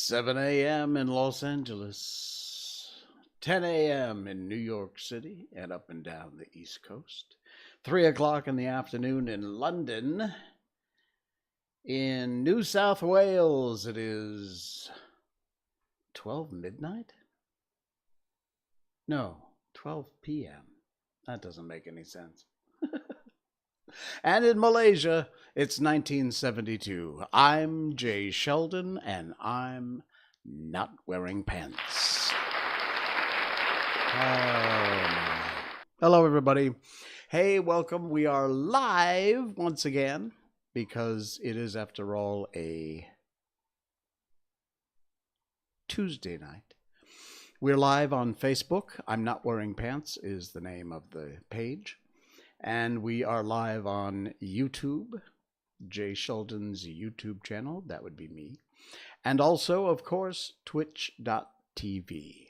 7 a.m. in Los Angeles, 10 a.m. in New York City and up and down the East Coast, 3 o'clock in the afternoon in London. In New South Wales, it is 12 midnight? No, 12 p.m. That doesn't make any sense. And in Malaysia, it's 1972. I'm Jay Sheldon, and I'm not wearing pants. Oh, hello, everybody. Hey, welcome. We are live once again because it is, after all, a Tuesday night. We're live on Facebook. I'm Not Wearing Pants is the name of the page. And we are live on YouTube, Jay Sheldon's YouTube channel. That would be me. And also, of course, twitch.tv.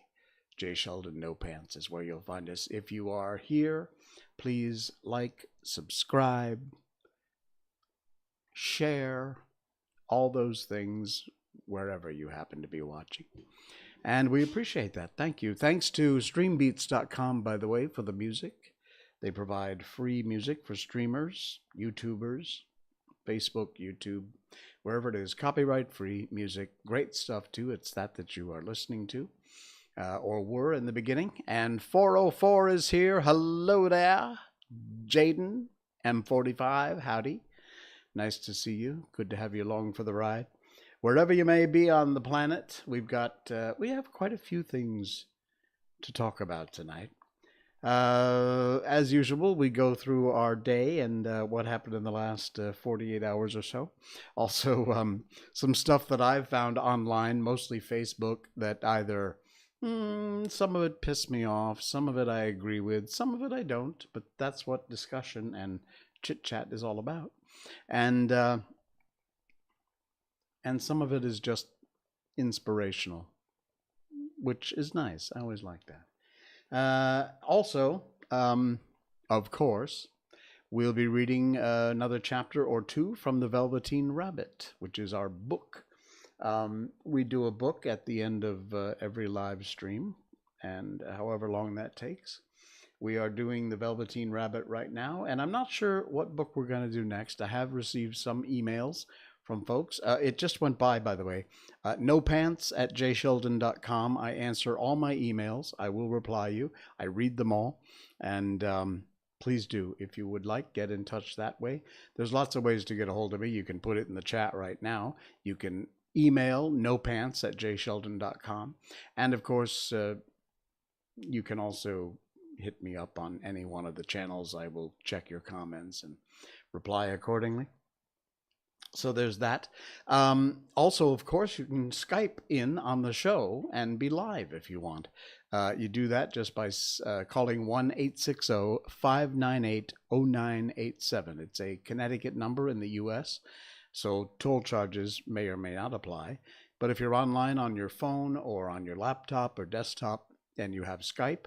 Jay Sheldon No Pants is where you'll find us. If you are here, please like, subscribe, share, all those things wherever you happen to be watching. And we appreciate that. Thank you. Thanks to streambeats.com, by the way, for the music. They provide free music for streamers, YouTubers, Facebook, YouTube, wherever it is. Copyright-free music. Great stuff, too. It's that you are listening to, or were in the beginning. And 404 is here. Hello there. Jaden, M45, howdy. Nice to see you. Good to have you along for the ride. Wherever you may be on the planet, we have quite a few things to talk about tonight. As usual, we go through our day and what happened in the last 48 hours or so. Also, some stuff that I've found online, mostly Facebook, that either some of it pissed me off, some of it I agree with, some of it I don't, but that's what discussion and chit-chat is all about. And some of it is just inspirational, which is nice. I always like that. Also, of course, we'll be reading another chapter or two from the Velveteen Rabbit, which is our book. We do a book at the end of every live stream, and however long that takes. We are doing the Velveteen Rabbit right now, and I'm not sure what book we're going to do next. I have received some emails from folks. It just went by the way. nopants@jsheldon.com. I answer all my emails. I will reply you. I read them all. And please do, if you would like, get in touch that way. There's lots of ways to get a hold of me. You can put it in the chat right now. You can email nopants@jsheldon.com. And of course, you can also hit me up on any one of the channels. I will check your comments and reply accordingly. So there's that. Also, of course, you can Skype in on the show and be live if you want. You do that just by calling 1-860-598-0987. It's a Connecticut number in the U.S., so toll charges may or may not apply. But if you're online on your phone or on your laptop or desktop and you have Skype,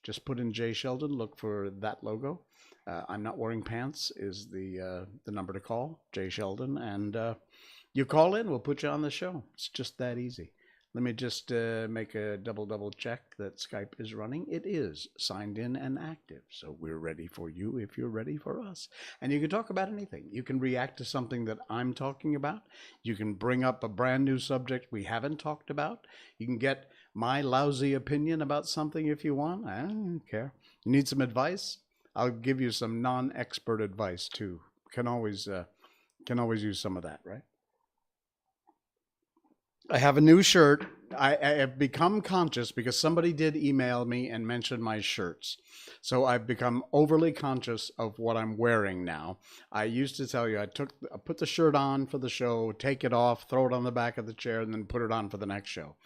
just put in Jay Sheldon, look for that logo. I'm Not Wearing Pants is the number to call, Jay Sheldon, and you call in, we'll put you on the show. It's just that easy. Let me just make a double check that Skype is running. It is signed in and active, so we're ready for you if you're ready for us. And you can talk about anything. You can react to something that I'm talking about. You can bring up a brand new subject we haven't talked about. You can get my lousy opinion about something if you want. I don't care. You need some advice? I'll give you some non-expert advice too. Can always use some of that, right? I have a new shirt. I have become conscious because somebody did email me and mention my shirts. So I've become overly conscious of what I'm wearing now. I used to tell you I put the shirt on for the show, take it off, throw it on the back of the chair, and then put it on for the next show.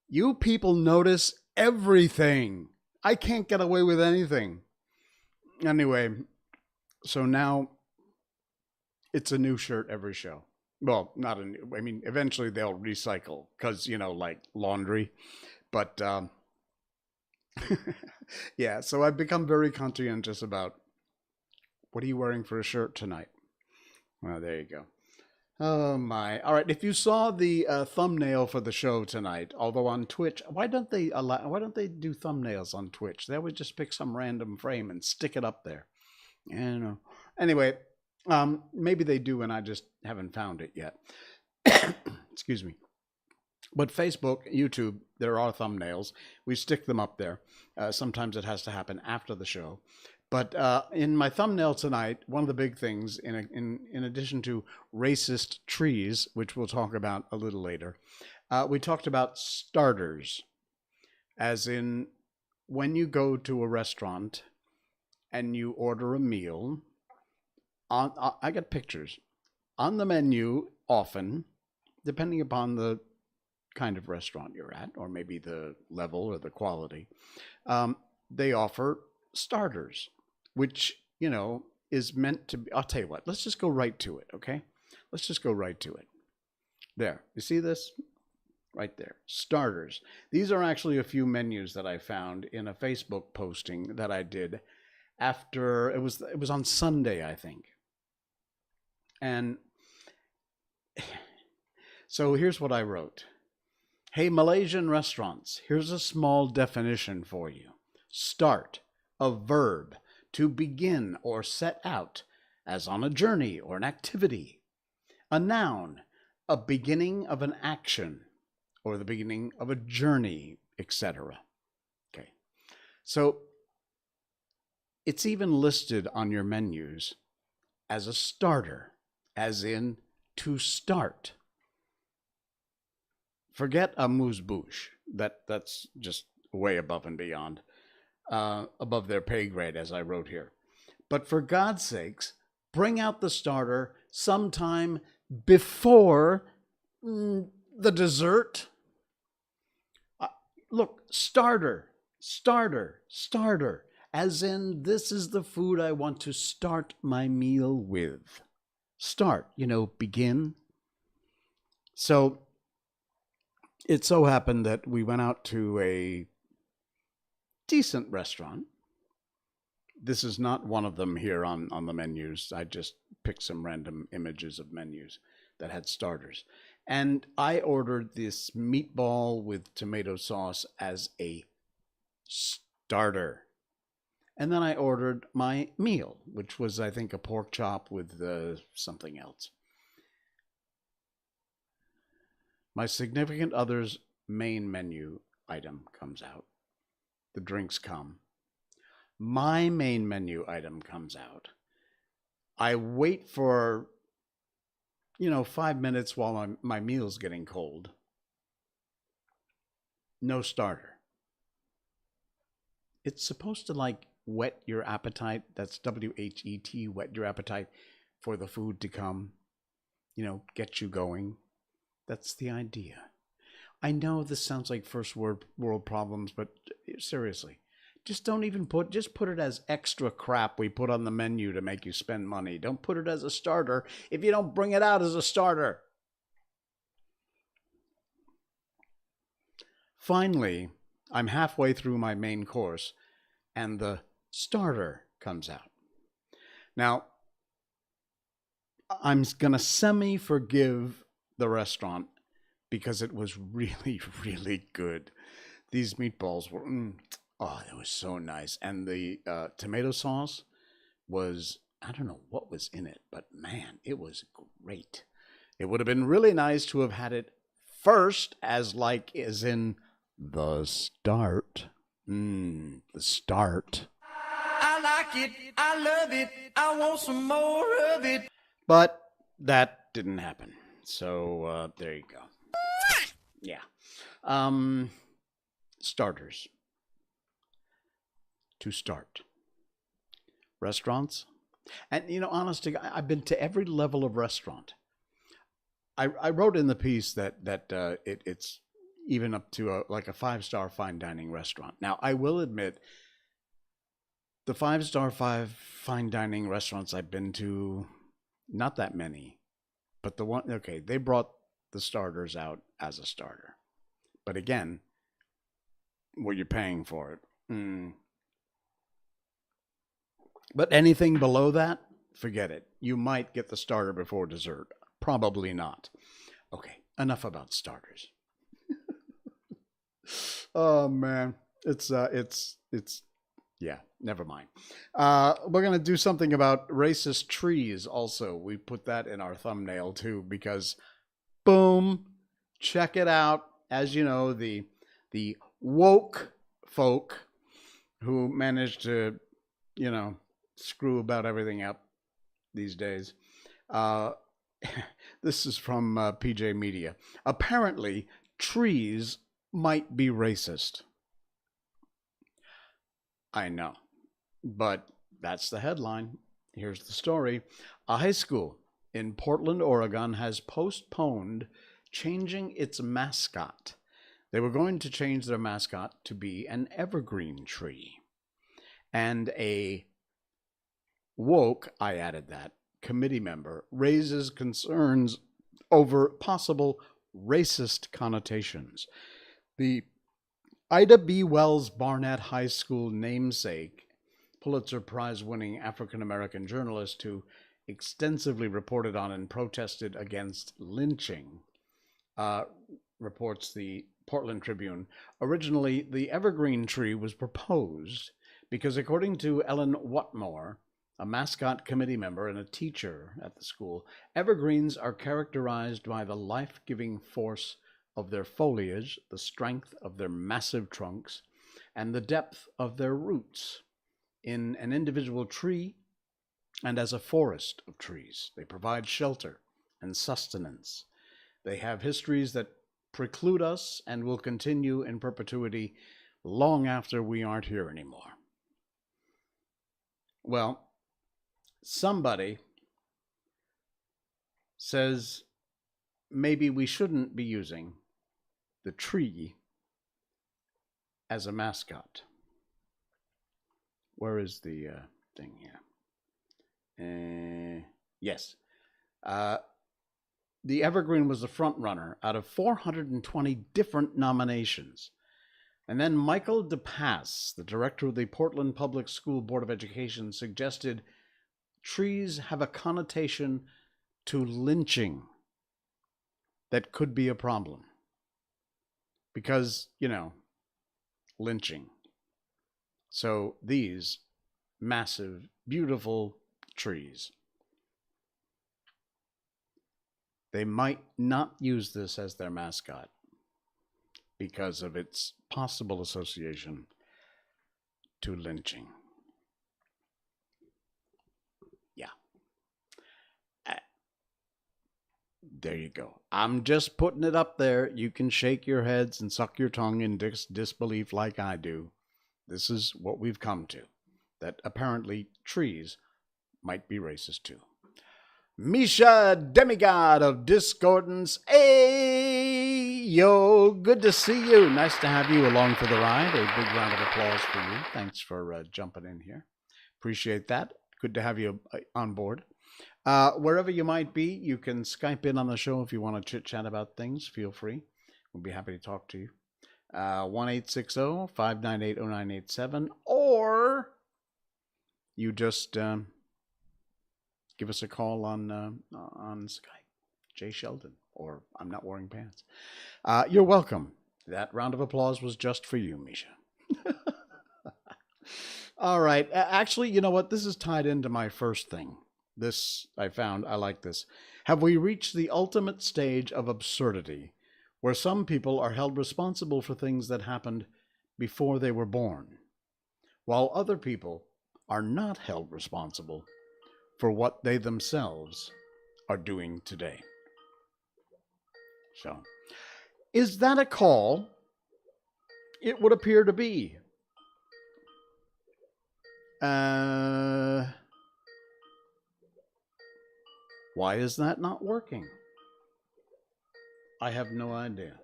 You people notice everything. I can't get away with anything. Anyway, so now it's a new shirt every show. Well, not a new, I mean, eventually they'll recycle because, like laundry. But yeah, so I've become very conscientious about what are you wearing for a shirt tonight? Well, there you go. Oh my! All right. If you saw the thumbnail for the show tonight, although on Twitch, why don't they allow? Why don't they do thumbnails on Twitch? They would just pick some random frame and stick it up there. You know. Anyway, maybe they do, and I just haven't found it yet. Excuse me. But Facebook, YouTube, there are thumbnails. We stick them up there. Sometimes it has to happen after the show. But in my thumbnail tonight, one of the big things, in addition to racist trees, which we'll talk about a little later, we talked about starters, as in when you go to a restaurant and you order a meal. I got pictures on the menu often, depending upon the kind of restaurant you're at, or maybe the level or the quality. They offer starters, which, is meant to be. I'll tell you what, let's just go right to it, okay? Let's just go right to it. There, you see this? Right there, starters. These are actually a few menus that I found in a Facebook posting that I did after, it was on Sunday, I think. And so here's what I wrote. Hey, Malaysian restaurants, here's a small definition for you. Start, a verb, to begin or set out, as on a journey or an activity. A noun, a beginning of an action, or the beginning of a journey, etc. Okay, so it's even listed on your menus as a starter, as in to start. Forget amuse-bouche. That's just way above and beyond, above their pay grade, as I wrote here. But for God's sakes, bring out the starter sometime before the dessert. Look, starter, as in this is the food I want to start my meal with. Start, begin. So it so happened that we went out to a decent restaurant. This is not one of them here on the menus. I just picked some random images of menus that had starters. And I ordered this meatball with tomato sauce as a starter. And then I ordered my meal, which was, I think, a pork chop with something else. My significant other's main menu item comes out. The drinks come. My main menu item comes out. I wait for, 5 minutes while my meal's getting cold. No starter. It's supposed to whet your appetite. That's WHET, whet your appetite for the food to come. Get you going. That's the idea. I know this sounds like first world problems, but seriously, just don't even just put it as extra crap we put on the menu to make you spend money. Don't put it as a starter if you don't bring it out as a starter. Finally, I'm halfway through my main course, and the starter comes out. Now, I'm going to semi-forgive the restaurant because it was really, really good. These meatballs were, it was so nice. And the tomato sauce was, I don't know what was in it, but man, it was great. It would have been really nice to have had it first as in the start. The start. I like it. I love it. I want some more of it. But that didn't happen. So there you go. Yeah. Starters. To start. Restaurants. And, honestly, I've been to every level of restaurant. I wrote in the piece that it's even up to a 5-star fine dining restaurant. Now, I will admit, the 5-star fine dining restaurants I've been to, not that many. But they brought the starters out as a starter. But again, what you're paying for it. But anything below that, forget it. You might get the starter before dessert. Probably not. Okay, enough about starters. Oh man, it's yeah, never mind. We're gonna do something about racist trees also. We put that in our thumbnail too because boom, check it out. As you know, the woke folk who managed to, you know, screw about everything up these days. Uh, this is from PJ Media. Apparently, trees might be racist. I know, but that's the headline. Here's the story. A high school in Portland, Oregon has postponed changing its mascot. They were going to change their mascot to be an evergreen tree. And a woke, I added that, committee member raises concerns over possible racist connotations. The Ida B. Wells Barnett High School namesake, Pulitzer Prize-winning African-American journalist who extensively reported on and protested against lynching, reports the Portland Tribune. Originally, the evergreen tree was proposed because, according to Ellen Whatmore, a mascot committee member and a teacher at the school, evergreens are characterized by the life-giving force of their foliage, the strength of their massive trunks, and the depth of their roots. In an individual tree and as a forest of trees, they provide shelter and sustenance. They have histories that preclude us and will continue in perpetuity long after we aren't here anymore. Well, somebody says maybe we shouldn't be using the tree as a mascot. Where is the thing here? Yes. The evergreen was the front runner out of 420 different nominations. And then Michael DePass, the director of the Portland Public School Board of Education, suggested trees have a connotation to lynching that could be a problem. Because, you know, lynching. So these massive, beautiful trees, they might not use this as their mascot because of its possible association to lynching. Yeah. There you go. I'm just putting it up there. You can shake your heads and suck your tongue in disbelief like I do. This is what we've come to, that apparently trees might be racist too. Misha, demigod of discordance. Hey, yo, good to see you. Nice to have you along for the ride. A big round of applause for you. Thanks for jumping in here. Appreciate that. Good to have you on board. Wherever you might be, you can Skype in on the show if you want to chit-chat about things. Feel free. We'll be happy to talk to you. 1-860-598-0987, or you just give us a call on Skype, Jay Sheldon, or I'm not wearing pants. You're welcome. That round of applause was just for you, Misha. All right. Actually, you know what? This is tied into my first thing. This I found. I like this. Have we reached the ultimate stage of absurdity, where some people are held responsible for things that happened before they were born, while other people are not held responsible for what they themselves are doing today? So, is that a call? It would appear to be. Why is that not working? I have no idea.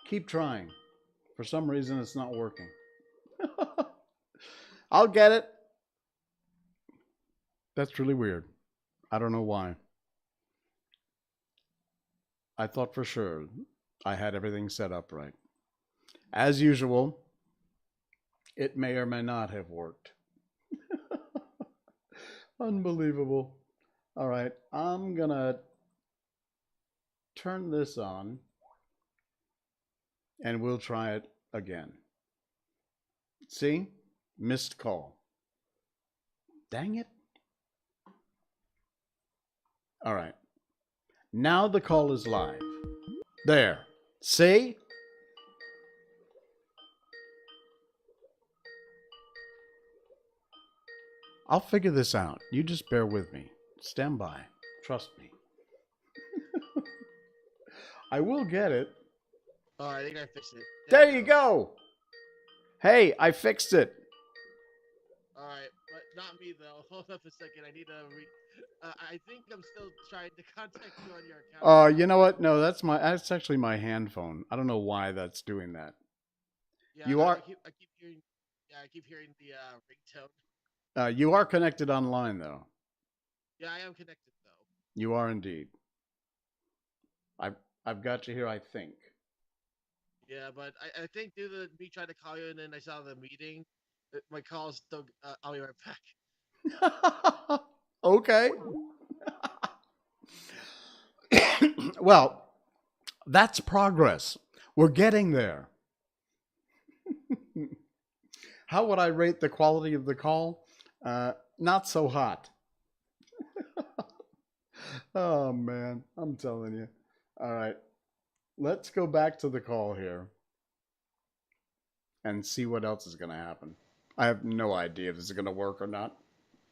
Keep trying. For some reason, it's not working. I'll get it. That's really weird. I don't know why. I thought for sure I had everything set up right. As usual, it may or may not have worked. Unbelievable. All right, I'm gonna turn this on and we'll try it again. See? Missed call. Dang it. All right. Now the call is live. There. See? I'll figure this out. You just bear with me. Stand by. Trust me. I will get it. Oh, I think I fixed it. There you go. Hey, I fixed it. All right, but not me though. Hold up a second. I need to I think I'm still trying to contact you on your account. You know what? No, that's actually my hand phone. I don't know why that's doing that. Yeah, You are I keep hearing. Yeah, I keep hearing the ringtone. you are connected online though. Yeah, I am connected though. You are indeed. I've got you here, I think. Yeah, but I think due to me trying to call you and then I saw the meeting, my call is still. I'll be right back. Okay. Well, that's progress. We're getting there. How would I rate the quality of the call? Not so hot. Oh, man. I'm telling you. All right. Let's go back to the call here and see what else is going to happen. I have no idea if this is going to work or not.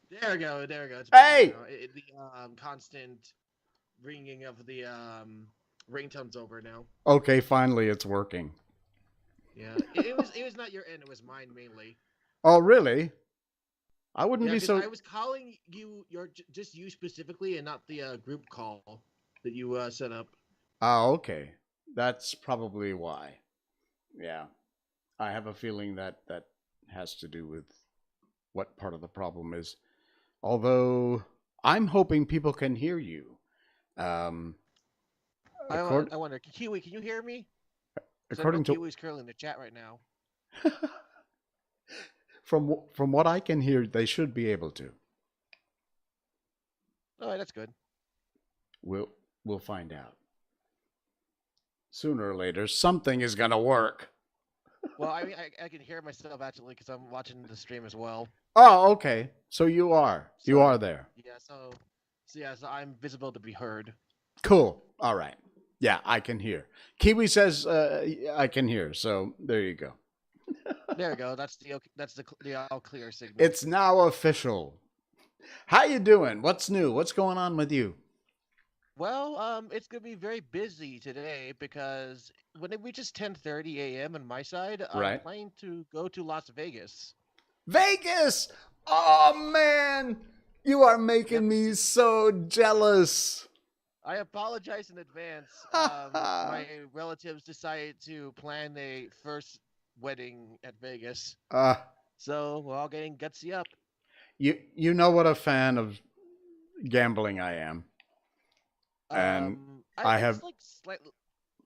There we go. There we go. It's Hey! The constant ringing of the ringtone's over now. Okay, finally it's working. Yeah, it was not your end. It was mine mainly. Oh, really? I wouldn't be so. I was calling you, just you specifically, and not the group call that you set up. Oh, okay. That's probably why. Yeah, I have a feeling that has to do with what part of the problem is. Although I'm hoping people can hear you. I wonder, Kiwi, can you hear me? According to Kiwi's curling the chat right now. from what I can hear, they should be able to. Oh, that's good. We'll find out. Sooner or later, something is gonna work. Well, I mean, I can hear myself actually because I'm watching the stream as well. Oh, okay. So you are there. Yeah. So I'm visible to be heard. Cool. All right. Yeah, I can hear. Kiwi says I can hear. So there you go. There we go. That's the all clear signal. It's now official. How you doing? What's new? What's going on with you? Well, it's gonna be very busy today because when it reaches 10:30 a.m. on my side, I'm planning to go to Las Vegas. Vegas! Oh man, you are making me so jealous. I apologize in advance. My relatives decided to plan a first wedding at Vegas, so we're all getting gutsy up. You know what a fan of gambling I am. And I have like slightly.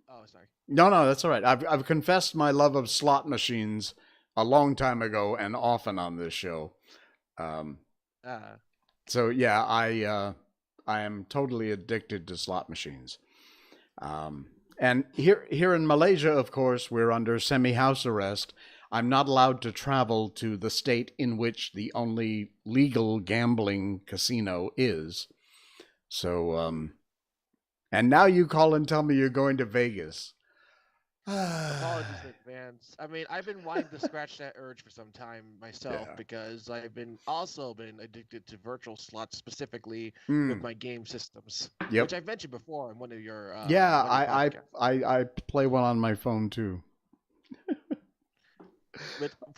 Oh, sorry. No, that's all right. I've confessed my love of slot machines a long time ago and often on this show. So yeah, I am totally addicted to slot machines. And here in Malaysia, of course, we're under semi-house arrest. I'm not allowed to travel to the state in which the only legal gambling casino is. So and now you call and tell me you're going to Vegas. Apologies in advance. I mean, I've been wanting to scratch that urge for some time myself because I've been addicted to virtual slots, specifically with my game systems, which I've mentioned before in one of your I play one on my phone too.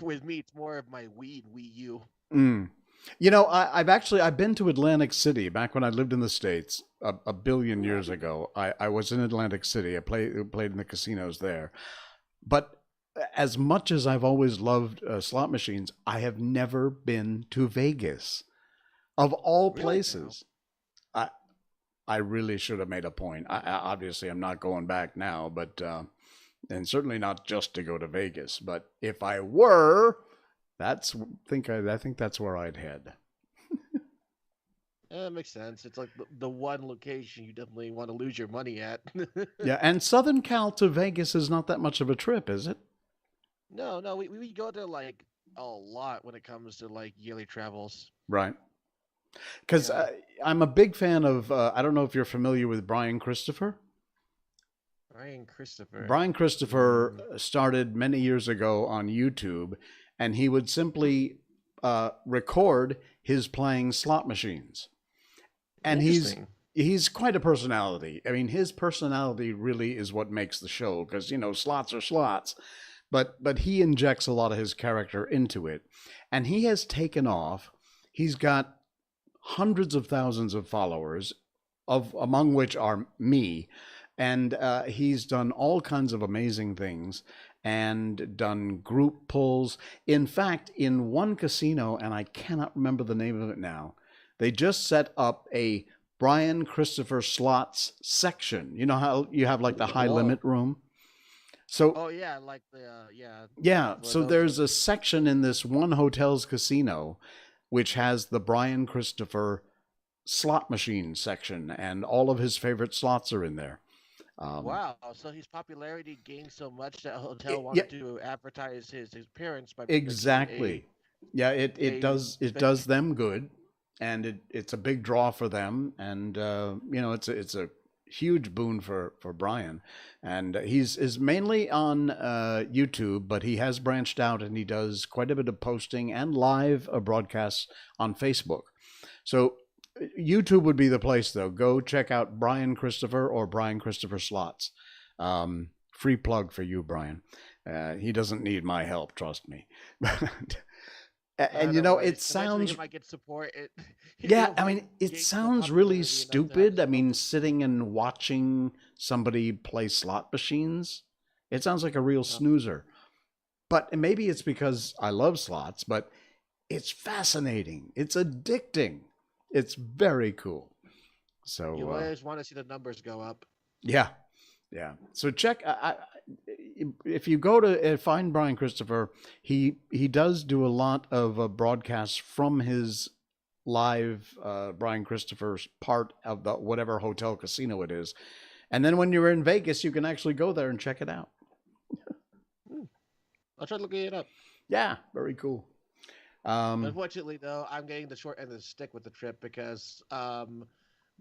with me, it's more of my Wii and Wii U. You know, I've been to Atlantic City back when I lived in the States a billion years ago. I was in Atlantic City. I played in the casinos there. But as much as I've always loved slot machines, I have never been to Vegas. Of all places. I really should have made a point. Obviously, I'm not going back now, but and certainly not just to go to Vegas. But if I were... I think that's where I'd head. Yeah, that makes sense. It's like the one location you definitely want to lose your money at. Yeah, and Southern Cal to Vegas is not that much of a trip, is it? No, no, we go there like a lot when it comes to like yearly travels. Right. Because Yeah, I'm a big fan of, I don't know if you're familiar with Brian Christopher. Ryan Christopher. Brian Christopher Mm, started many years ago on YouTube, and he would simply record his playing slot machines. And interesting. he's quite a personality. I mean, his personality really is what makes the show because slots are slots, but he injects a lot of his character into it, and he has taken off. He's got hundreds of thousands of followers, of among which are me, and he's done all kinds of amazing things and done group pulls. In fact, in one casino, and I cannot remember the name of it now, they just set up a Brian Christopher slots section. You know how you have like the high Whoa. limit room? So Oh yeah, like the yeah, yeah, for so those. there's a section in this one hotel's casino which has the Brian Christopher slot machine section, and all of his favorite slots are in there. Um, Wow, so his popularity gained so much that a hotel yeah, wanted to advertise his appearance by making exactly. Yeah, it a does it spec. does them good, and it's a big draw for them, and it's a huge boon for Brian, and he's is mainly on YouTube, but he has branched out and he does quite a bit of posting and live broadcasts on Facebook. So YouTube would be the place though. Go check out Brian Christopher or Brian Christopher Slots. Free plug for you, Brian. He doesn't need my help, trust me. And Don't worry. it Eventually, he sounds, might get support. yeah, He'll I be mean, it gain the sounds really popularity enough to have stupid. his I own. mean, sitting and watching somebody play slot machines, it sounds like a real Uh, snoozer. But maybe it's because I love slots, but it's fascinating. It's addicting. It's very cool. you So, always want to see the numbers go up. yeah, yeah. So check. If you go to find Brian Christopher, he does do a lot of broadcasts from his live Brian Christopher's part of the whatever hotel casino it is, and then when you're in Vegas, you can actually go there and check it out. Hmm, I'll try looking it up. Yeah, very cool. Um, Unfortunately, though, I'm getting the short end of the stick with the trip because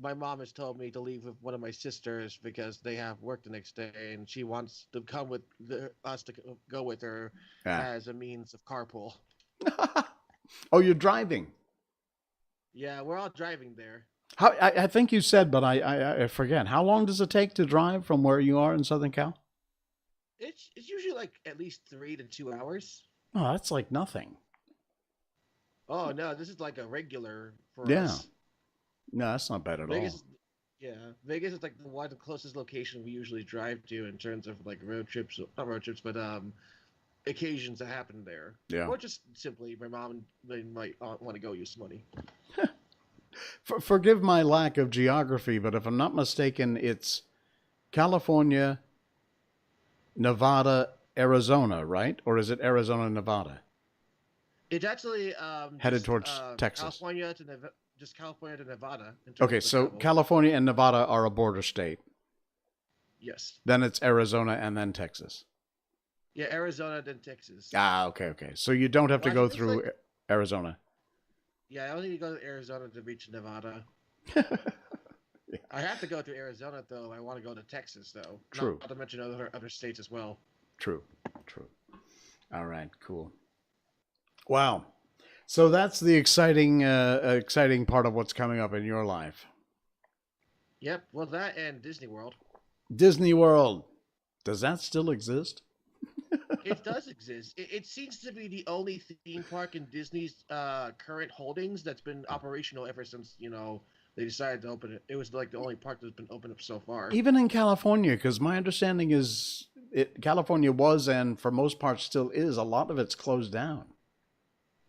my mom has told me to leave with one of my sisters because they have work the next day, and she wants to come with us to go with her yeah. as a means of carpool. Oh, you're driving. Yeah, we're all driving there. How I think you said, but I forget. How long does it take to drive from where you are in Southern Cal? It's usually like at least 3 to 2 hours. Oh, that's like nothing. Oh no, this is like a regular for Yeah. us. No, that's not bad at Vegas, all. is- yeah, Vegas is like the closest location we usually drive to in terms of like road trips, not road trips, but occasions that happen there, Yeah. or just simply my mom and they might want to go use money. Forgive my lack of geography, but if I'm not mistaken, it's California, Nevada, Arizona, right? Or is it Arizona, Nevada? It's actually Headed just towards Texas. Just California to Nevada in terms Okay, of the so travel. California and Nevada are a border state. Yes, Then it's Arizona and then Texas. yeah, Arizona then Texas. Ah, okay, okay. So you don't have to Well, I go think it's through like Arizona. yeah, I only need to go to Arizona to reach Nevada. I have to go to Arizona though. I want to go to Texas though. True, Not to mention other states as well. true, true. All right, cool. Wow. So that's the exciting part of what's coming up in your life. Yep. Well, that and Disney World. Disney World. Does that still exist? It does exist. It seems to be the only theme park in Disney's current holdings that's been operational ever since they decided to open it. It was like the only park that's been opened up so far. Even in California, because my understanding is California was, and for most parts still is, a lot of it's closed down.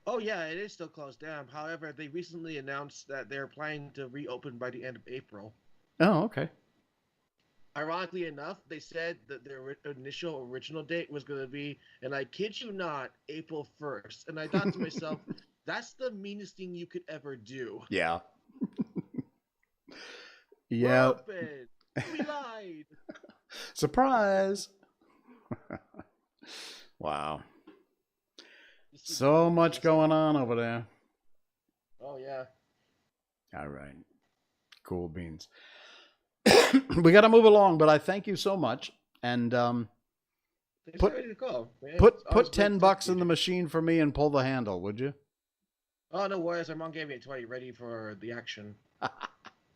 Oh yeah, it is still closed down. However, they recently announced that they're planning to reopen by the end of April. Oh, okay. Ironically enough, they said that their initial original date was going to be, and I kid you not, April 1st. And I thought to myself, that's the meanest thing you could ever do. Yeah. Yeah. We're open. We lied. Surprise. Wow. So much going on over there. Oh, yeah. All right. Cool beans. We got to move along, but I thank you so much. And put $10 in the machine for me and pull the handle, would you? Oh, no worries. My mom gave me a 20 ready for the action.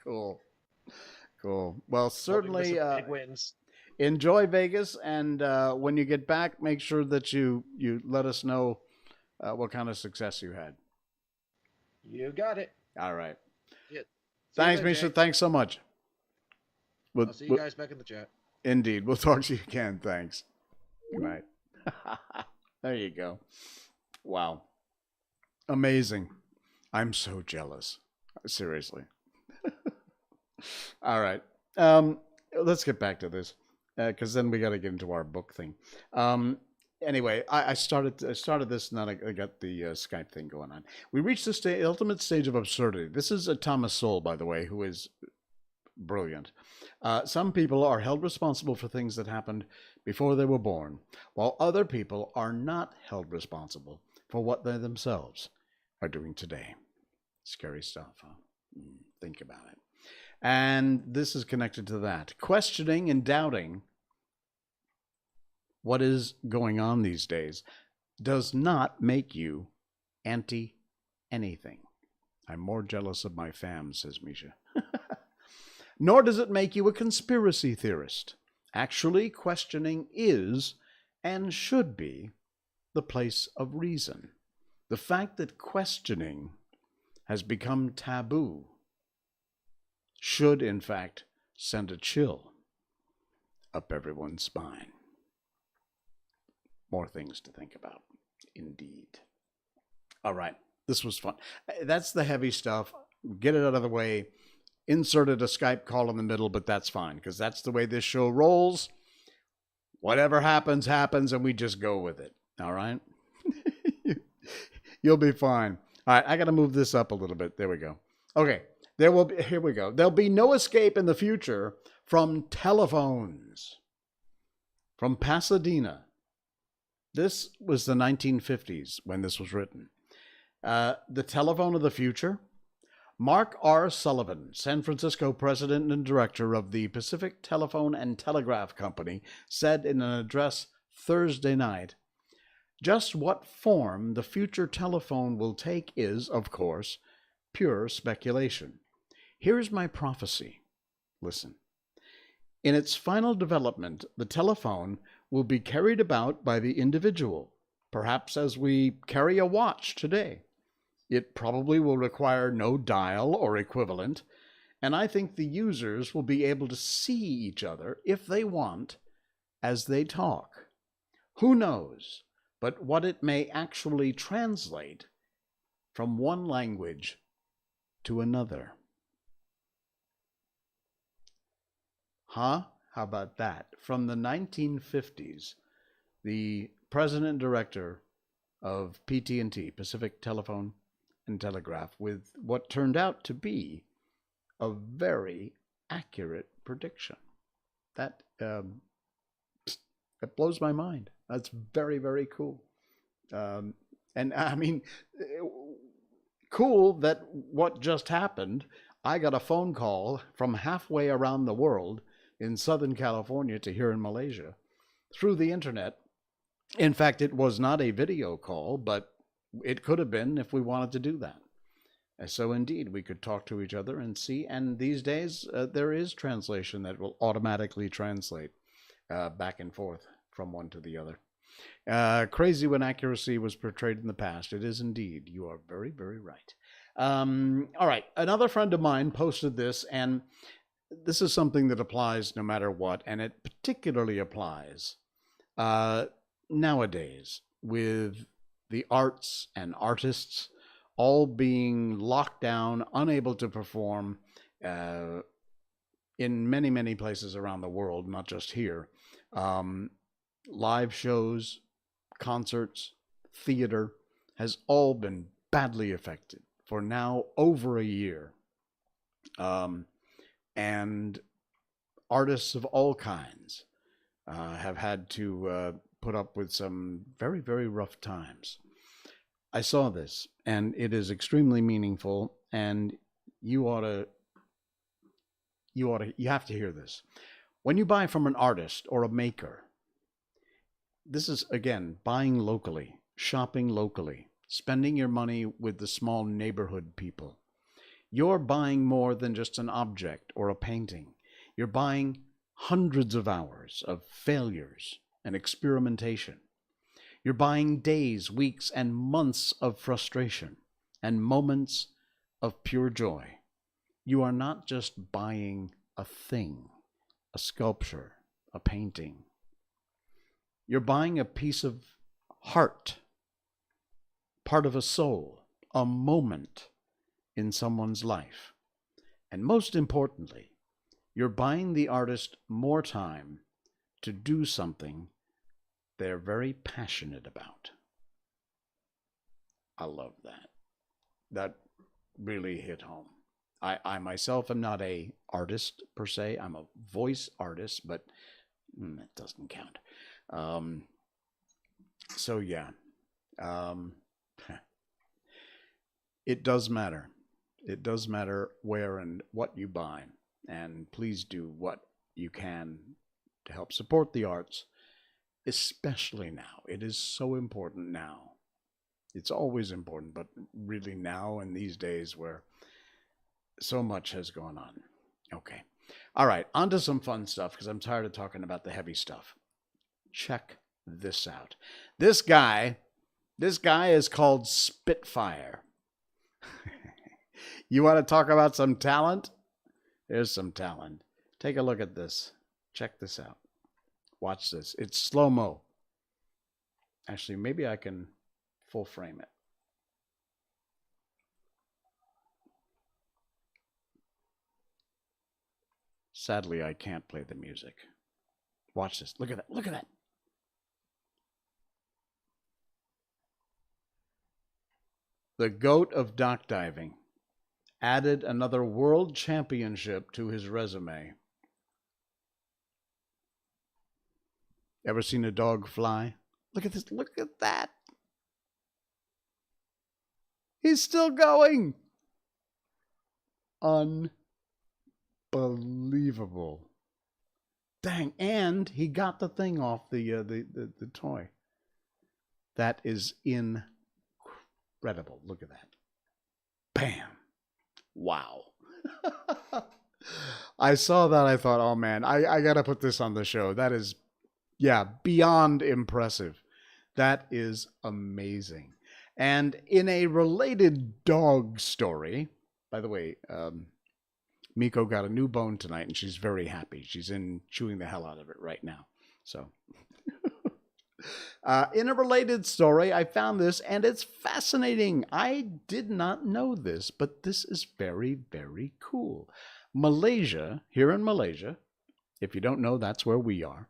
Cool. Well, certainly big wins. Enjoy Vegas, and when you get back, make sure that you let us know what kind of success you had. You got it. All right. Yeah. Thanks, Misha. Thanks so much. I'll see you guys back in the chat. Indeed. We'll talk to you again. Thanks. Good night. There you go. Wow. Amazing. I'm so jealous. Seriously. All right. Let's get back to this, because then we got to get into our book thing. Anyway, I started this, and then I got the Skype thing going on. We reached the ultimate stage of absurdity. This is Thomas Sowell, by the way, who is brilliant. Some people are held responsible for things that happened before they were born, while other people are not held responsible for what they themselves are doing today. Scary stuff, huh? Think about it. And this is connected to that. Questioning and doubting what is going on these days does not make you anti-anything. I'm more jealous of my fam, says Misha. Nor does it make you a conspiracy theorist. Actually, questioning is and should be the place of reason. The fact that questioning has become taboo should, in fact, send a chill up everyone's spine. More things to think about, indeed. All right, this was fun. That's the heavy stuff. Get it out of the way. Inserted a Skype call in the middle, but that's fine, because that's the way this show rolls. Whatever happens, happens, and we just go with it. All right? You'll be fine. All right, I got to move this up a little bit. There we go. Okay, here we go. There'll be no escape in the future from telephones. From Pasadena. This was the 1950s when this was written. The telephone of the future. Mark R. Sullivan, San Francisco president and director of the Pacific Telephone and Telegraph Company, said in an address Thursday night, "Just what form the future telephone will take is, of course, pure speculation. Here's my prophecy. Listen. In its final development, the telephone will be carried about by the individual, perhaps as we carry a watch today. It probably will require no dial or equivalent, and I think the users will be able to see each other, if they want, as they talk. Who knows but what it may actually translate from one language to another." Huh? How about that? From the 1950s, the president and director of PT&T, Pacific Telephone and Telegraph, with what turned out to be a very accurate prediction. That blows my mind. That's very, very cool. And I mean, cool that what just happened, I got a phone call from halfway around the world in Southern California to here in Malaysia through the internet. In fact, it was not a video call, but it could have been if we wanted to do that. So indeed, we could talk to each other and see. And these days, there is translation that will automatically translate back and forth from one to the other. Crazy when accuracy was portrayed in the past. It is indeed. You are very, very right. All right. Another friend of mine posted this, and this is something that applies no matter what, and it particularly applies nowadays with the arts and artists all being locked down, unable to perform in many, many places around the world, not just here. Live shows, concerts, theater has all been badly affected for now over a year. and artists of all kinds have had to put up with some very, very rough times. I saw this, and it is extremely meaningful, and you have to hear this. When you buy from an artist or a maker, this is, again, buying locally, shopping locally, spending your money with the small neighborhood people. You're buying more than just an object or a painting. You're buying hundreds of hours of failures and experimentation. You're buying days, weeks, and months of frustration and moments of pure joy. You are not just buying a thing, a sculpture, a painting. You're buying a piece of heart, part of a soul, a moment in someone's life. And most importantly, you're buying the artist more time to do something they're very passionate about. I love that. That really hit home. I myself am not a artist per se. I'm a voice artist, but it doesn't count. So yeah, it does matter. It does matter where and what you buy, and please do what you can to help support the arts, especially now. It is so important now. It's always important, but really now in these days where so much has gone on. Okay. All right, on to some fun stuff, because I'm tired of talking about the heavy stuff. Check this out. This guy is called Spitfire. You want to talk about some talent? There's some talent. Take a look at this. Check this out. Watch this. It's slow-mo. Actually, maybe I can full frame it. Sadly, I can't play the music. Watch this. Look at that. Look at that. The GOAT of dock diving added another world championship to his resume. Ever seen a dog fly? Look at this. Look at that. He's still going. Unbelievable. Dang. And he got the thing off the toy. That is incredible. Look at that. Bam. Wow. I saw that. I thought, oh man, I got to put this on the show. That is, yeah, beyond impressive. That is amazing. And in a related dog story, by the way, Miko got a new bone tonight and she's very happy. She's in chewing the hell out of it right now. So in a related story, I found this and it's fascinating. I did not know this, but this is very, very cool. Malaysia, here in Malaysia, if you don't know, that's where we are.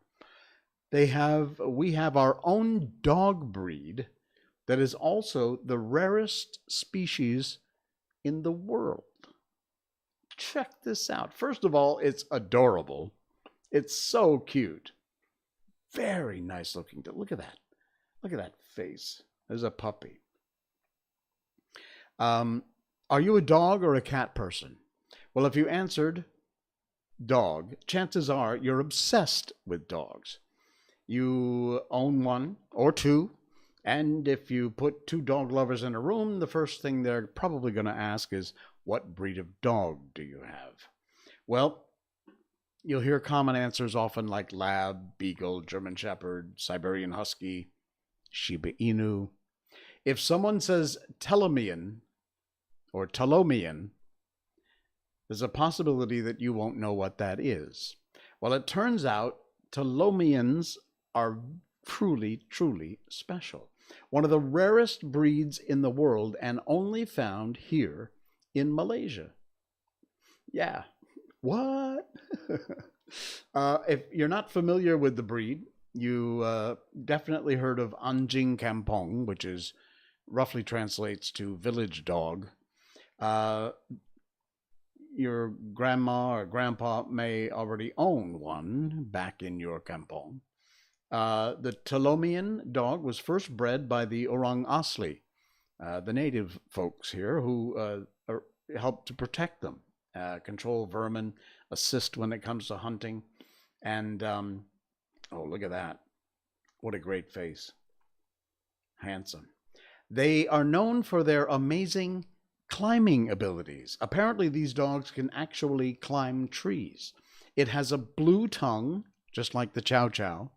We have our own dog breed that is also the rarest species in the world. Check this out. First of all, it's adorable. It's so cute. Very nice looking. Look at that. Look at that face. There's a puppy. Are you a dog or a cat person? Well, if you answered dog, chances are you're obsessed with dogs. You own one or two, and if you put two dog lovers in a room, the first thing they're probably going to ask is, what breed of dog do you have? Well, you'll hear common answers often like Lab, Beagle, German Shepherd, Siberian Husky, Shiba Inu. If someone says Telemian or Telomian, there's a possibility that you won't know what that is. Well, it turns out Telomians are truly, truly special. One of the rarest breeds in the world and only found here in Malaysia. Yeah. What? If you're not familiar with the breed, you definitely heard of Anjing Kampong, which is roughly translates to village dog. your grandma or grandpa may already own one back in your kampong. The Talomian dog was first bred by the Orang Asli, the native folks here who help to protect them, control vermin, assist when it comes to hunting. And, oh, look at that. What a great face. Handsome. They are known for their amazing climbing abilities. Apparently, these dogs can actually climb trees. It has a blue tongue, just like the Chow Chow.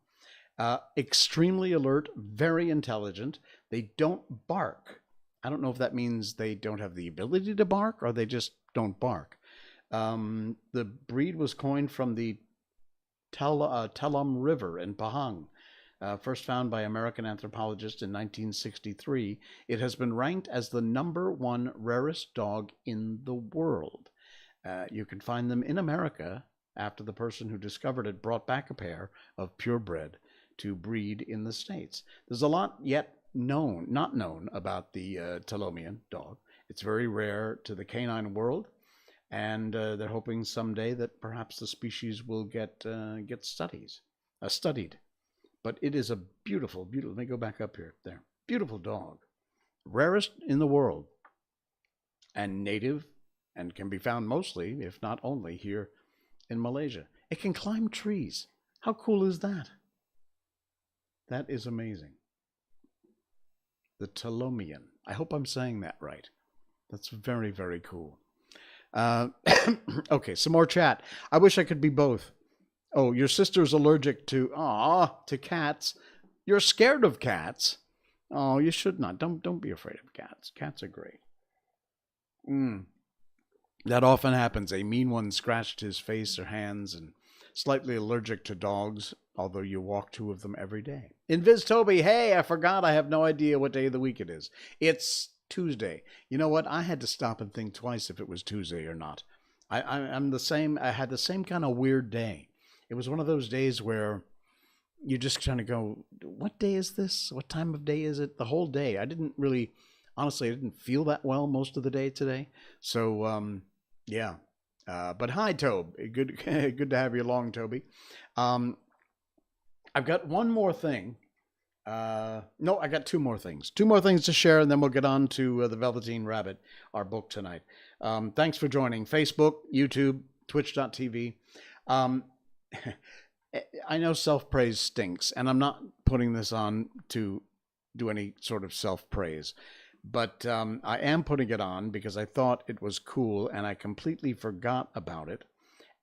Extremely alert, very intelligent. They don't bark. I don't know if that means they don't have the ability to bark or they just don't bark. The breed was coined from the Telum River in Pahang. First found by American anthropologists in 1963, it has been ranked as the #1 rarest dog in the world. You can find them in America after the person who discovered it brought back a pair of purebred to breed in the States. There's a lot yet not known about the Talomian dog. It's very rare to the canine world, and they're hoping someday that perhaps the species will get studied. But it is a beautiful, beautiful, let me go back up here, there, beautiful dog. Rarest in the world, and native, and can be found mostly, if not only, here in Malaysia. It can climb trees. How cool is that? That is amazing. The Talomian. I hope I'm saying that right. That's very, very cool. Okay, some more chat. I wish I could be both. Oh, your sister's allergic to cats. You're scared of cats. Oh, you should not. Don't be afraid of cats. Cats are great. That often happens. A mean one scratched his face or hands, and slightly allergic to dogs, although you walk 2 of them every day. Invis Toby, hey, I forgot. I have no idea what day of the week it is. It's Tuesday. You know what? I had to stop and think twice if it was Tuesday or not. I'm the same. I had the same kind of weird day. It was one of those days where you just kind of go, what day is this? What time of day is it? The whole day. Honestly, I didn't feel that well most of the day today. So, yeah. But hi, Tobe. Good to have you along, Toby. I've got one more thing. No, I got 2 more things. 2 more things to share, and then we'll get on to the Velveteen Rabbit, our book tonight. Thanks for joining. Facebook, YouTube, Twitch.tv. I know self-praise stinks, and I'm not putting this on to do any sort of self-praise, but I am putting it on because I thought it was cool, and I completely forgot about it,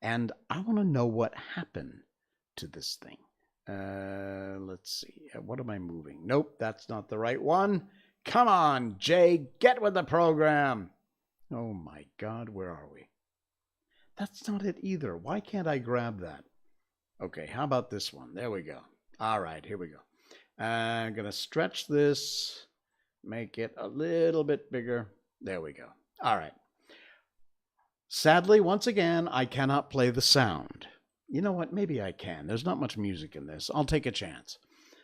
and I want to know what happened to this thing. Let's see. What am I moving? Nope, that's not the right one. Come on, Jay, get with the program. Oh my God, where are we? That's not it either. Why can't I grab that? Okay, how about this one? There we go. All right, here we go. I'm going to stretch this, make it a little bit bigger. There we go. All right. Sadly, once again, I cannot play the sound. You know what? Maybe I can. There's not much music in this. I'll take a chance.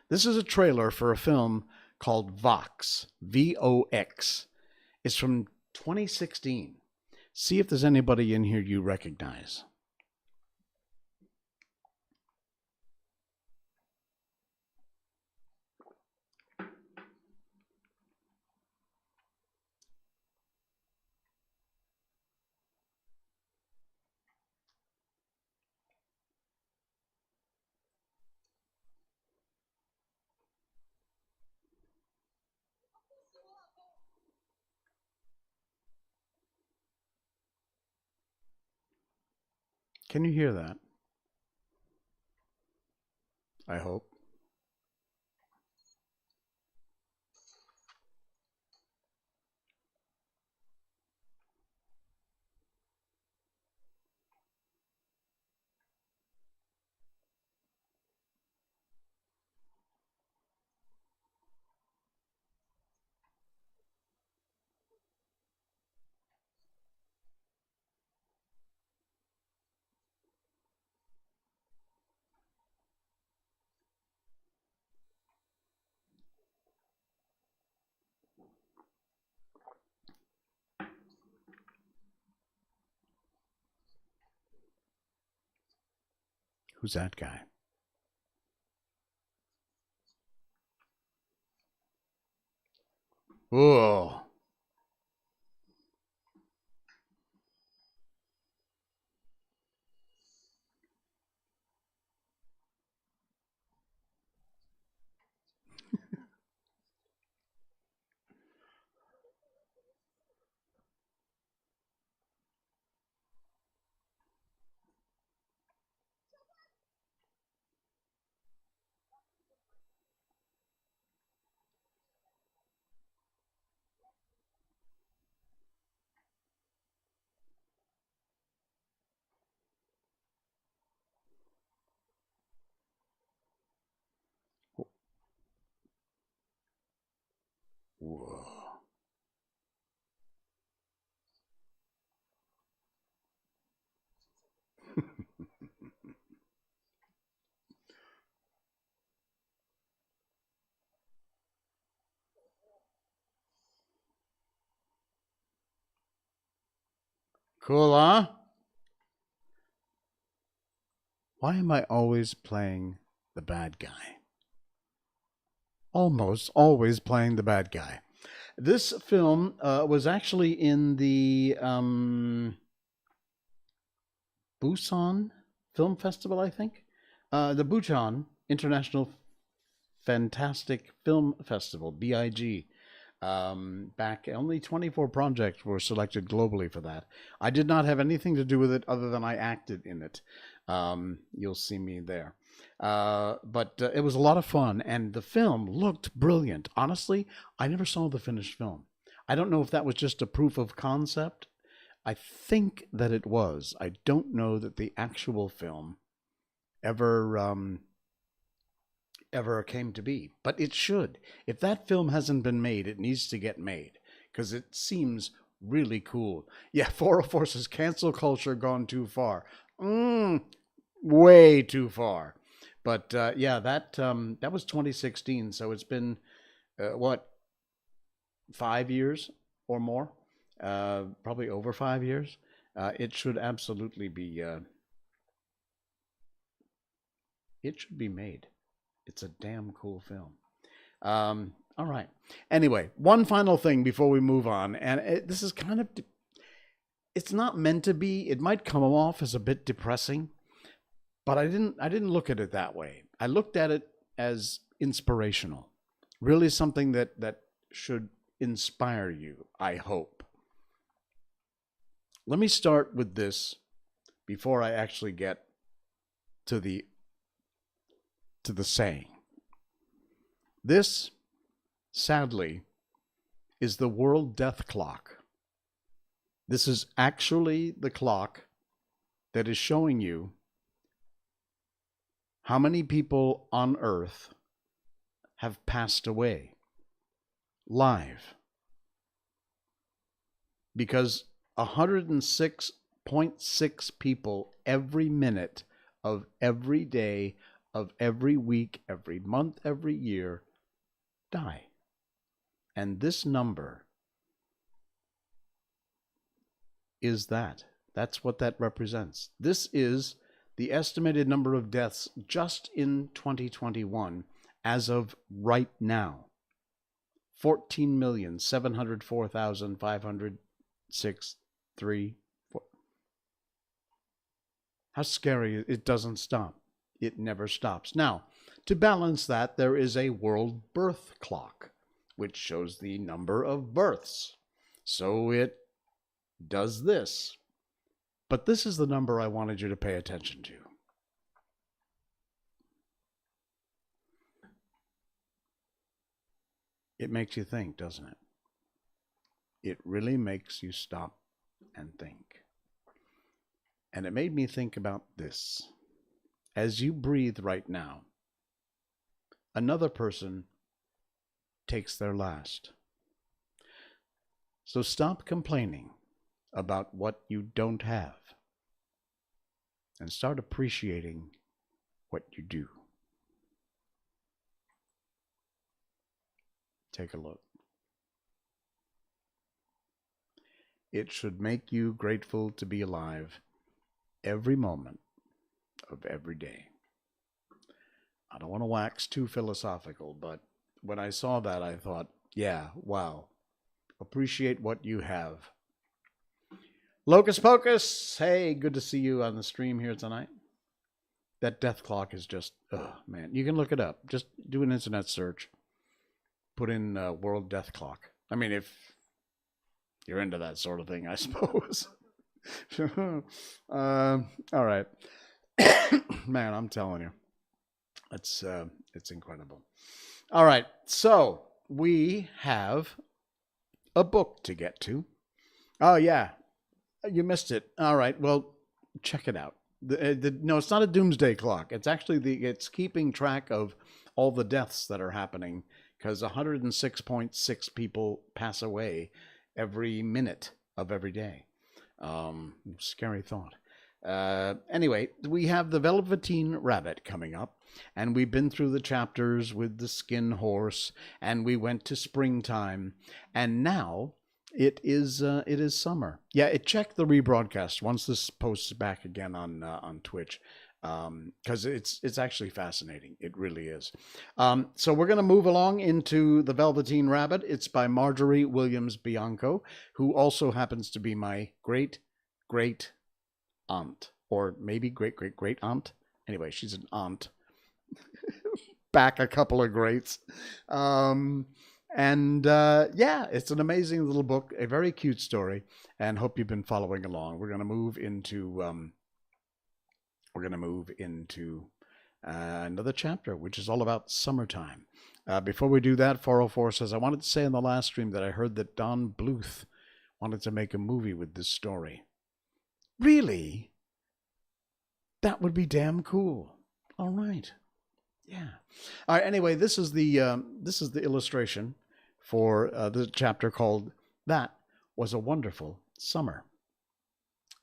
This is a trailer for a film called Vox, V-O-X. It's from 2016. See if there's anybody in here you recognize. Can you hear that? I hope. Who's that guy? Whoa. Whoa. Cool, huh? Why am I always playing the bad guy? Almost always playing the bad guy. This film was actually in the Busan Film Festival, I think. The Busan International Fantastic Film Festival, BIG. Back only 24 projects were selected globally for that. I did not have anything to do with it other than I acted in it. You'll see me there. But it was a lot of fun, and the film looked brilliant. Honestly, I never saw the finished film. I don't know if that was just a proof of concept. I think that it was. I don't know that the actual film ever ever came to be, but it should. If that film hasn't been made, it needs to get made because it seems really cool. Yeah, 404 says cancel culture gone too far. Way too far. But yeah, that was 2016, so it's been what, 5 years or more? Probably over 5 years. It should absolutely be. It should be made. It's a damn cool film. All right. Anyway, one final thing before we move on, and this is kind of. It's not meant to be. It might come off as a bit depressing, but I didn't look at it that way. I looked at it as inspirational. Really something that should inspire you, I hope. Let me start with this before I actually get to the saying. This, sadly, is the world death clock. This is actually the clock that is showing you how many people on Earth have passed away live. Because 106.6 people every minute of every day, of every week, every month, every year die. And this number is that. That's what that represents. This is the estimated number of deaths just in 2021 as of right now. 14,704,506.3. How scary. It doesn't stop. It never stops. Now, to balance that, there is a world birth clock, which shows the number of births. So it does this. But this is the number I wanted you to pay attention to. It makes you think, doesn't it? It really makes you stop and think. And it made me think about this. As you breathe right now, another person takes their last. So stop complaining about what you don't have and start appreciating what you do. Take a look. It should make you grateful to be alive every moment of every day. I don't want to wax too philosophical, but when I saw that, I thought, yeah, wow, appreciate what you have. Locus Pocus, hey, good to see you on the stream here tonight. That death clock is just, oh man, you can look it up. Just do an internet search. Put in World Death Clock. I mean, if you're into that sort of thing, I suppose. All right. Man, I'm telling you, it's incredible. All right, so we have a book to get to. Oh yeah, you missed it. All right, well, check it out. No, it's not a doomsday clock. It's actually it's keeping track of all the deaths that are happening, because 106.6 people pass away every minute of every day. Scary thought. Anyway, we have the Velveteen Rabbit coming up, and we've been through the chapters with the Skin Horse, and we went to springtime, and now it is summer. Yeah, check the rebroadcast once this posts back again on Twitch, because it's actually fascinating. It really is. So we're going to move along into the Velveteen Rabbit. It's by Marjorie Williams Bianco, who also happens to be my great aunt, or maybe great aunt. Anyway, she's an aunt. Back a couple of greats. Yeah, it's an amazing little book, a very cute story, and hope you've been following along. We're going to move into another chapter, which is all about summertime. Before we do that, 404 says, I wanted to say in the last stream that I heard that Don Bluth wanted to make a movie with this story. Really? That would be damn cool. All right. Yeah. All right. Anyway, this is the illustration for the chapter called "That Was a Wonderful Summer."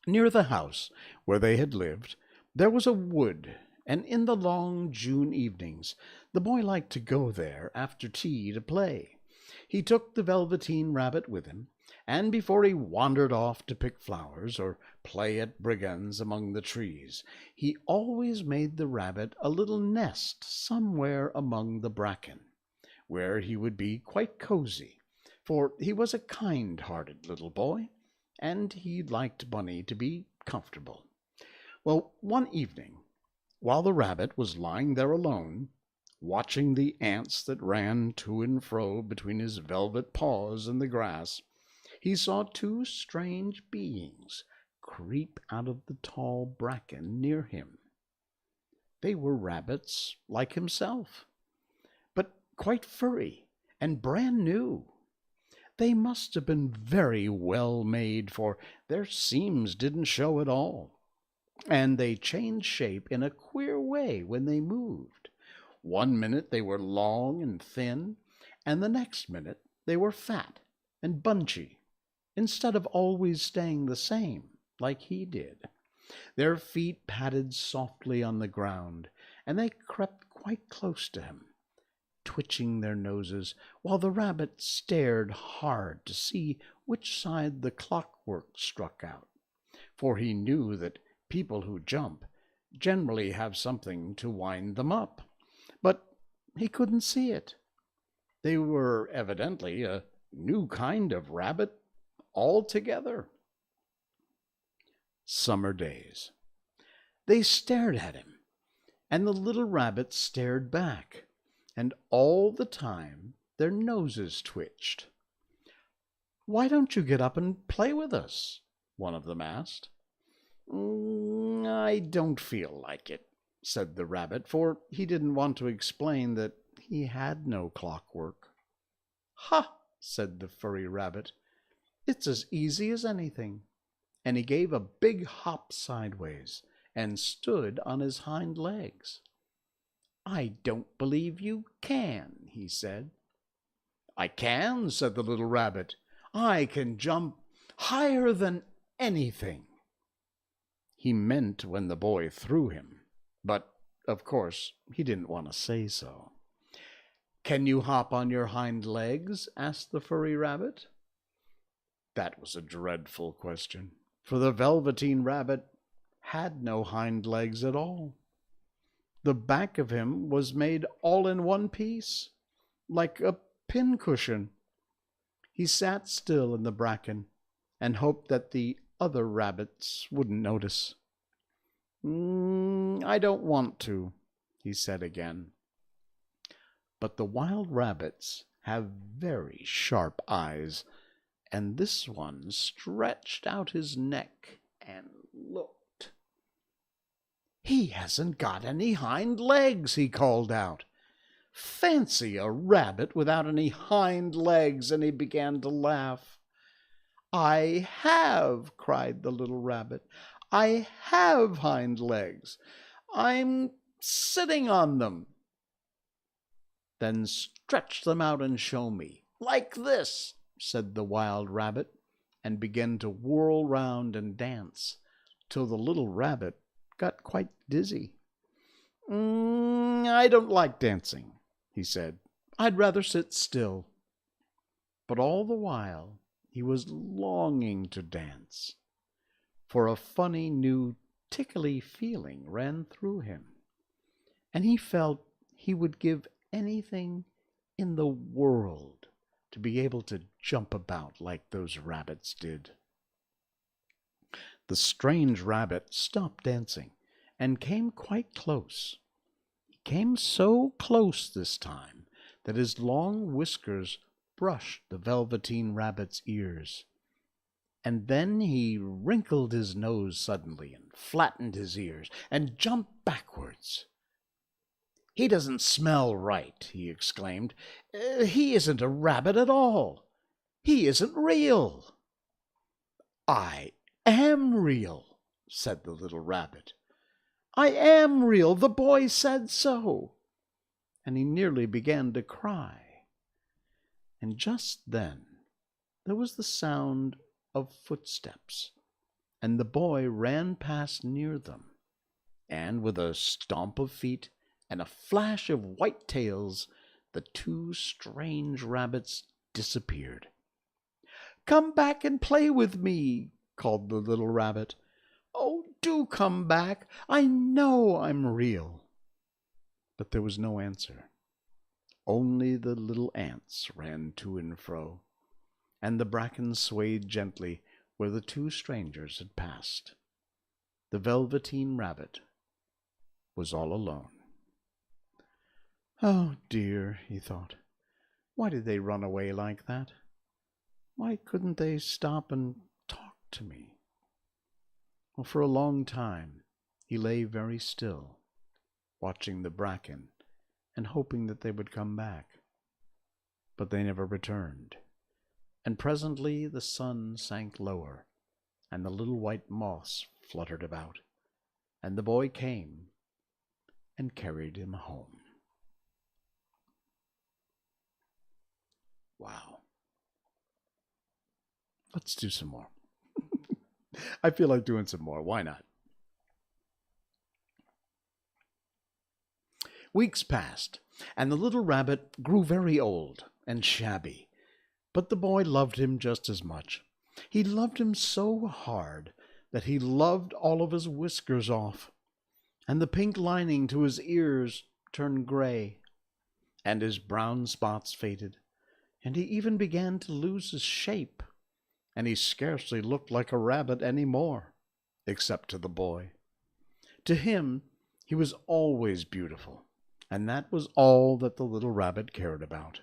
Near the house where they had lived, there was a wood, and in the long June evenings, the boy liked to go there after tea to play. He took the Velveteen Rabbit with him, and before he wandered off to pick flowers or play at brigands among the trees, he always made the rabbit a little nest somewhere among the bracken, where he would be quite cozy, for he was a kind-hearted little boy, and he liked Bunny to be comfortable. Well, one evening, while the rabbit was lying there alone, watching the ants that ran to and fro between his velvet paws in the grass, he saw two strange beings creep out of the tall bracken near him. They were rabbits like himself, but quite furry and brand new. They must have been very well made, for their seams didn't show at all, and they changed shape in a queer way when they moved. One minute they were long and thin, and the next minute they were fat and bunchy, instead of always staying the same, like he did. Their feet padded softly on the ground, and they crept quite close to him, twitching their noses, while the rabbit stared hard to see which side the clockwork struck out, for he knew that people who jump generally have something to wind them up. But he couldn't see it. They were evidently a new kind of rabbit altogether. Summer days. They stared at him, and the little rabbit stared back, and all the time their noses twitched. "Why don't you get up and play with us?" one of them asked. "I don't feel like it," said the rabbit, for he didn't want to explain that he had no clockwork. "Ha!" said the furry rabbit. "It's as easy as anything." And he gave a big hop sideways and stood on his hind legs. "I don't believe you can," he said. "I can," said the little rabbit. "I can jump higher than anything." He meant when the boy threw him, but, of course, he didn't want to say so. "Can you hop on your hind legs?" asked the furry rabbit. That was a dreadful question, for the Velveteen Rabbit had no hind legs at all. The back of him was made all in one piece, like a pincushion. He sat still in the bracken and hoped that the other rabbits wouldn't notice. I don't want to, he said again. But the wild rabbits have very sharp eyes, and this one stretched out his neck and looked. "He hasn't got any hind legs," he called out. "Fancy a rabbit without any hind legs," and he began to laugh. "I have," cried the little rabbit. "I have hind legs. I'm sitting on them." "Then stretch them out and show me. Like this," said the wild rabbit, and began to whirl round and dance, till the little rabbit got quite dizzy. "I don't like dancing," he said. "I'd rather sit still." But all the while he was longing to dance, for a funny new tickly feeling ran through him, and he felt he would give anything in the world to be able to jump about like those rabbits did. The strange rabbit stopped dancing and came quite close. He came so close this time that his long whiskers brushed the Velveteen rabbit's ears. And then he wrinkled his nose suddenly and flattened his ears and jumped backwards. "He doesn't smell right," he exclaimed. "He isn't a rabbit at all. He isn't real." "I am real," said the little rabbit. "I am real. The boy said so." And he nearly began to cry. And just then there was the sound of footsteps, and the boy ran past near them, and with a stomp of feet and a flash of white tails, the two strange rabbits disappeared. "Come back and play with me," called the little rabbit. "Oh, do come back. I know I'm real." But there was no answer. Only the little ants ran to and fro, and the bracken swayed gently where the two strangers had passed. The Velveteen rabbit was all alone. "Oh dear," he thought. "Why did they run away like that? Why couldn't they stop and talk to me?" Well, for a long time he lay very still, watching the bracken and hoping that they would come back. But they never returned, and presently the sun sank lower, and the little white moths fluttered about, and the boy came and carried him home. Wow. Let's do some more. I feel like doing some more. Why not? Weeks passed, and the little rabbit grew very old and shabby, but the boy loved him just as much. He loved him so hard that he loved all of his whiskers off, and the pink lining to his ears turned gray, and his brown spots faded, and he even began to lose his shape, and he scarcely looked like a rabbit any more, except to the boy. To him, he was always beautiful, and that was all that the little rabbit cared about.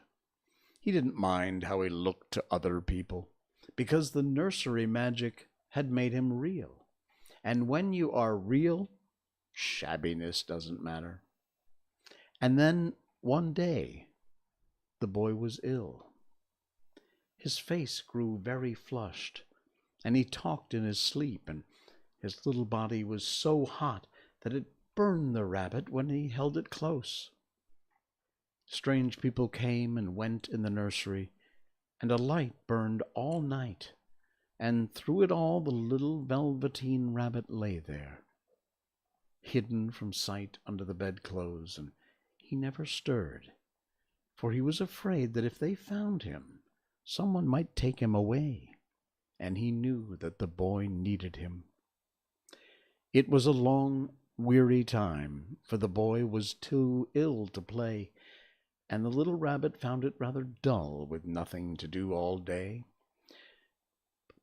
He didn't mind how he looked to other people, because the nursery magic had made him real. And when you are real, shabbiness doesn't matter. And then one day, the boy was ill. His face grew very flushed, and he talked in his sleep, and his little body was so hot that it burned the rabbit when he held it close. Strange people came and went in the nursery, and a light burned all night, and through it all the little Velveteen rabbit lay there, hidden from sight under the bedclothes, and he never stirred, for he was afraid that if they found him, someone might take him away, and he knew that the boy needed him. It was a long, weary time, for the boy was too ill to play, and the little rabbit found it rather dull with nothing to do all day.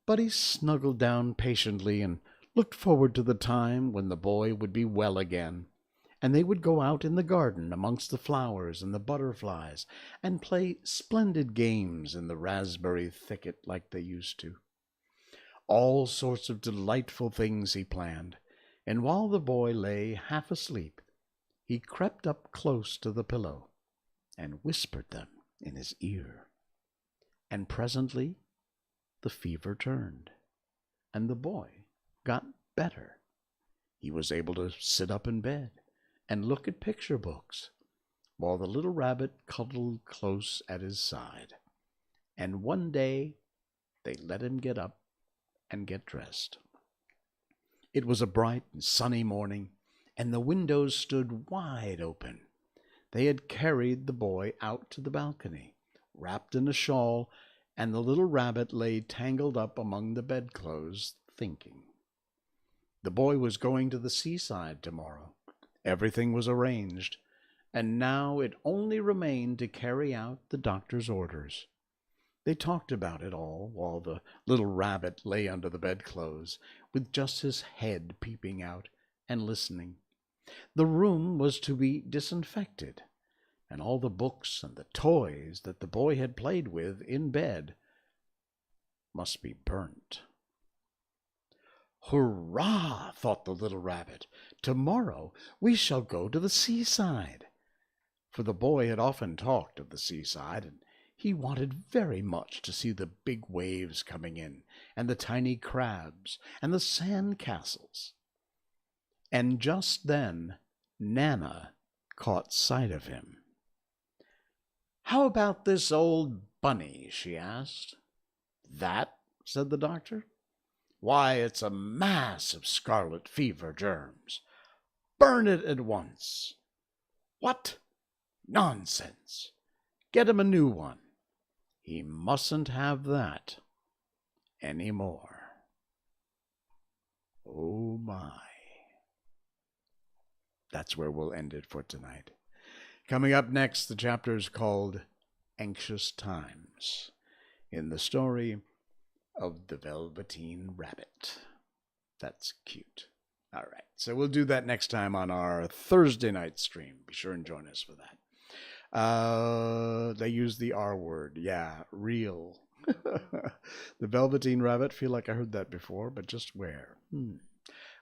But he snuggled down patiently and looked forward to the time when the boy would be well again, and they would go out in the garden amongst the flowers and the butterflies, and play splendid games in the raspberry thicket like they used to. All sorts of delightful things he planned, and while the boy lay half asleep, he crept up close to the pillow and whispered them in his ear. And presently the fever turned, and the boy got better. He was able to sit up in bed and look at picture books, while the little rabbit cuddled close at his side. And one day they let him get up and get dressed. It was a bright and sunny morning, and the windows stood wide open. They had carried the boy out to the balcony, wrapped in a shawl, and the little rabbit lay tangled up among the bedclothes, thinking. The boy was going to the seaside tomorrow. Everything was arranged, and now it only remained to carry out the doctor's orders. They talked about it all while the little rabbit lay under the bedclothes, with just his head peeping out and listening. The room was to be disinfected, and all the books and the toys that the boy had played with in bed must be burnt. "Hurrah!" thought the little rabbit. "Tomorrow we shall go to the seaside." For the boy had often talked of the seaside, and he wanted very much to see the big waves coming in, and the tiny crabs, and the sand castles. And just then Nana caught sight of him. "How about this old bunny?" she asked. "That?" said the doctor. "Why, it's a mass of scarlet fever germs. Burn it at once." "What? Nonsense. Get him a new one. He mustn't have that any more." Oh my. That's where we'll end it for tonight. Coming up next, the chapter is called Anxious Times, in the story of the Velveteen Rabbit. That's cute. All right, so we'll do that next time on our Thursday night stream. Be sure and join us for that. They use the R word. Yeah, real. The Velveteen Rabbit. Feel like I heard that before, but just where?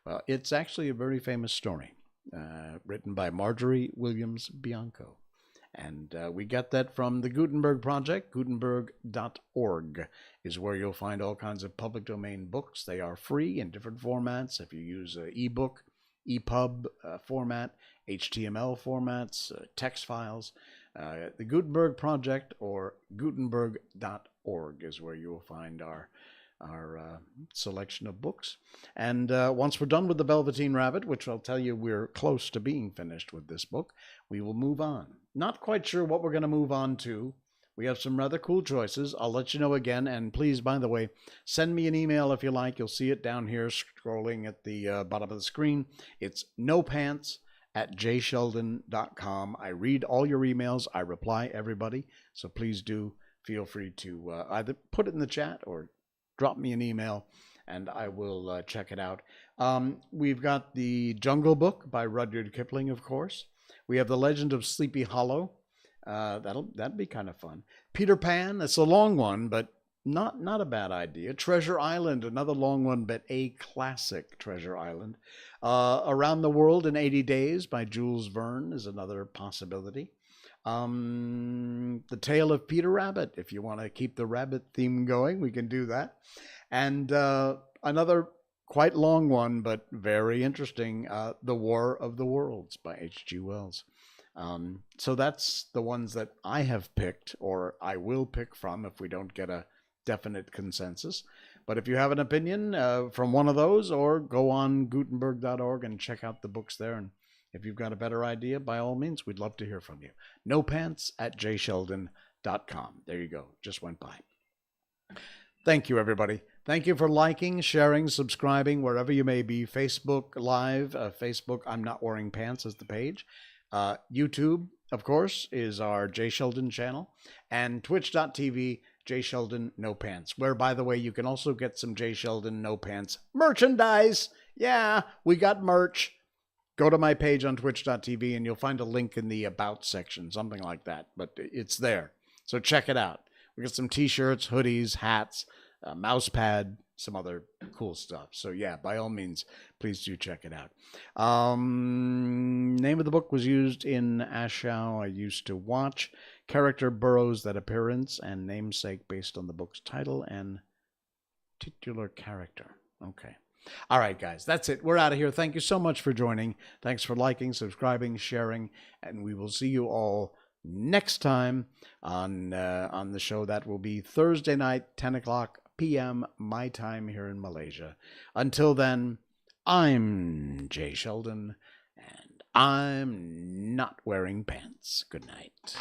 Well, it's actually a very famous story, written by Marjorie Williams Bianco. And we got that from the Gutenberg Project. Gutenberg.org is where you'll find all kinds of public domain books. They are free in different formats. If you use an ebook, EPUB format, HTML formats, text files, the Gutenberg Project or Gutenberg.org is where you will find our selection of books. And once we're done with the Velveteen Rabbit, which I'll tell you we're close to being finished with this book, we will move on. Not quite sure what we're going to move on to. We have some rather cool choices. I'll let you know again. And please, by the way, send me an email if you like. You'll see it down here scrolling at the bottom of the screen. It's nopants@jsheldon.com. I read all your emails. I reply everybody. So please do feel free to either put it in the chat or drop me an email, and I will check it out. We've got the Jungle Book by Rudyard Kipling, of course. We have The Legend of Sleepy Hollow. That'd be kind of fun. Peter Pan. That's a long one, but not a bad idea. Treasure Island, another long one, but a classic Treasure Island. Around the World in 80 Days by Jules Verne is another possibility. The Tale of Peter Rabbit. If you want to keep the rabbit theme going, we can do that. And another quite long one, but very interesting, The War of the Worlds by H.G. Wells. So that's the ones that I have picked, or I will pick from if we don't get a definite consensus. But if you have an opinion from one of those, or go on Gutenberg.org and check out the books there, and if you've got a better idea, by all means, we'd love to hear from you. Nopants@jsheldon.com. There you go. Just went by. Thank you, everybody. Thank you for liking, sharing, subscribing, wherever you may be. Facebook Live, Facebook, I'm Not Wearing Pants is the page. YouTube, of course, is our J. Sheldon channel. And twitch.tv, J. Sheldon No Pants, where, by the way, you can also get some J. Sheldon No Pants merchandise. Yeah, we got merch. Go to my page on twitch.tv and you'll find a link in the About section, something like that. But it's there. So check it out. We got some t-shirts, hoodies, hats, a mouse pad, some other cool stuff. So yeah, by all means, please do check it out. Name of the book was used in Ashau I Used to Watch. Character borrows that appearance and namesake based on the book's title and titular character. Okay. All right, guys, that's it. We're out of here. Thank you so much for joining. Thanks for liking, subscribing, sharing, and we will see you all next time on the show. That will be Thursday night, 10 o'clock p.m. my time here in Malaysia. Until then, I'm Jay Sheldon, and I'm not wearing pants. Good night.